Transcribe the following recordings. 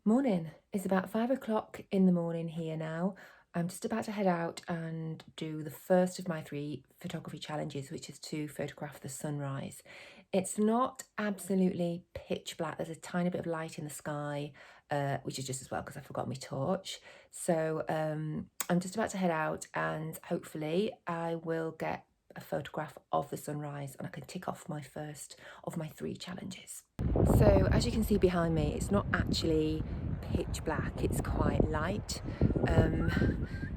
Morning. It's about 5 o'clock in the morning here now. I'm just about to head out and do the first of my three photography challenges, which is to photograph the sunrise. It's not absolutely pitch black. There's a tiny bit of light in the sky, which is just as well because I forgot my torch. So I'm just about to head out and hopefully I will get a photograph of the sunrise and I can tick off my first of my three challenges. So as you can see behind me, it's not actually pitch black, it's quite light.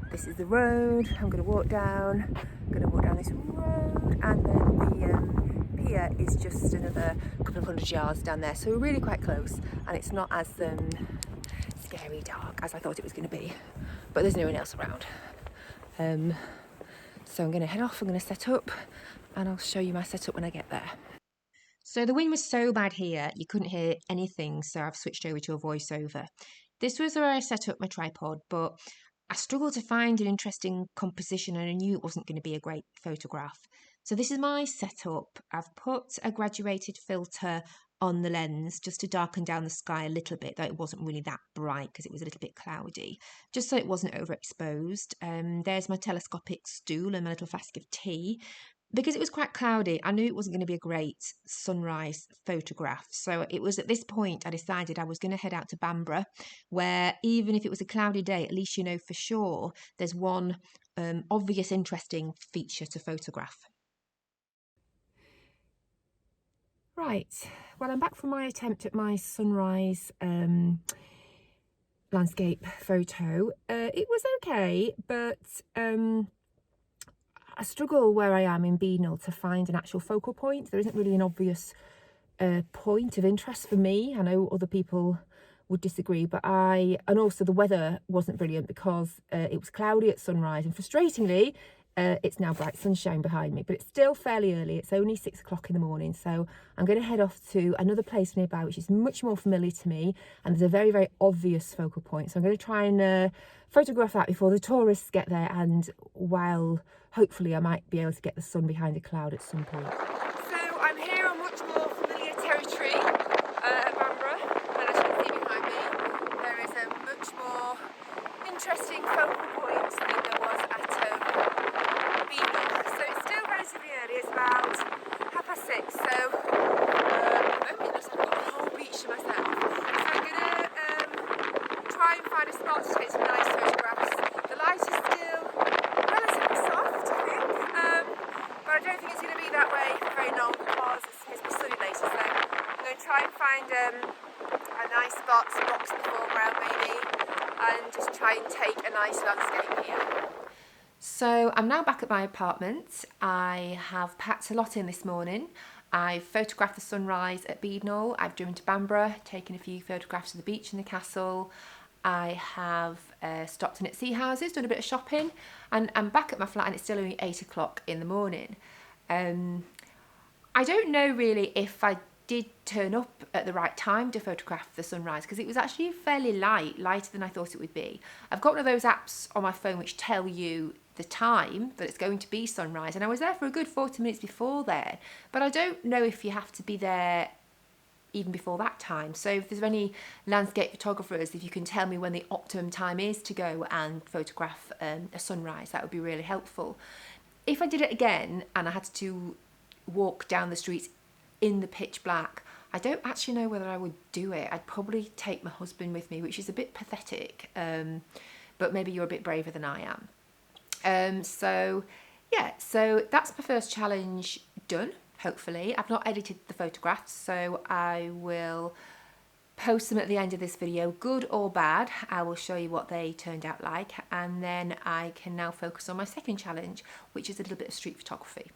This is the road I'm going to walk down. I'm going to walk down this road and then the pier is just another couple of hundred yards down there. So we're really quite close and it's not as scary dark as I thought it was going to be. But there's no one else around. So I'm going to head off, I'm going to set up and I'll show you my setup when I get there. So the wind was so bad here, you couldn't hear anything, so I've switched over to a voiceover. This was where I set up my tripod, but I struggled to find an interesting composition and I knew it wasn't going to be a great photograph. So this is my setup. I've put a graduated filter on the lens just to darken down the sky a little bit, though it wasn't really that bright because it was a little bit cloudy, just so it wasn't overexposed. There's my telescopic stool and my little flask of tea. Because it was quite cloudy, I knew it wasn't going to be a great sunrise photograph. So it was at this point I decided I was going to head out to Bamburgh, where even if it was a cloudy day, at least you know for sure there's one obvious, interesting feature to photograph. Right, well, I'm back from my attempt at my sunrise landscape photo. It was okay, but I struggle where I am in Beadnell to find an actual focal point. There isn't really an obvious point of interest for me. I know other people would disagree, but and also the weather wasn't brilliant because it was cloudy at sunrise and frustratingly, it's now bright sunshine behind me, but it's still fairly early. It's only 6 o'clock in the morning. So I'm going to head off to another place nearby, which is much more familiar to me. And there's a very, very obvious focal point. So I'm going to try and photograph that before the tourists get there. And while hopefully I might be able to get the sun behind a cloud at some point. So I'm here on much more familiar territory at Bamburgh. And as you can see behind me, there is a much more interesting focal point than there was at Beadnell. So it's still relatively early, it's about 6:30, so at the moment it looks like I've got the whole beach to myself. So I'm going to try and find a spot to take some nice photographs. The light is still relatively soft, I think, but I don't think it's going to be that way for very long because it's supposed to be sunny later, so I'm going to try and find a nice spot, some rocks in the foreground maybe, and just try and take a nice landscape here. So I'm now back at my apartment. I have packed a lot in this morning. I've photographed the sunrise at Beadnell. I've driven to Bamburgh, taken a few photographs of the beach and the castle. I have stopped in at Sea Houses, done a bit of shopping, and I'm back at my flat and it's still only 8 o'clock in the morning. I don't know really if I did turn up at the right time to photograph the sunrise because it was actually fairly lighter than I thought it would be. I've got one of those apps on my phone which tell you the time that it's going to be sunrise, and I was there for a good 40 minutes before there, but I don't know if you have to be there even before that time. So if there's any landscape photographers, if you can tell me when the optimum time is to go and photograph a sunrise, that would be really helpful. If I did it again and I had to walk down the streets in the pitch black, I don't actually know whether I would do it. I'd probably take my husband with me, which is a bit pathetic, but maybe you're a bit braver than I am. So that's my first challenge done, hopefully. I've not edited the photographs, so I will post them at the end of this video, good or bad. I will show you what they turned out like, and then I can now focus on my second challenge, which is a little bit of street photography.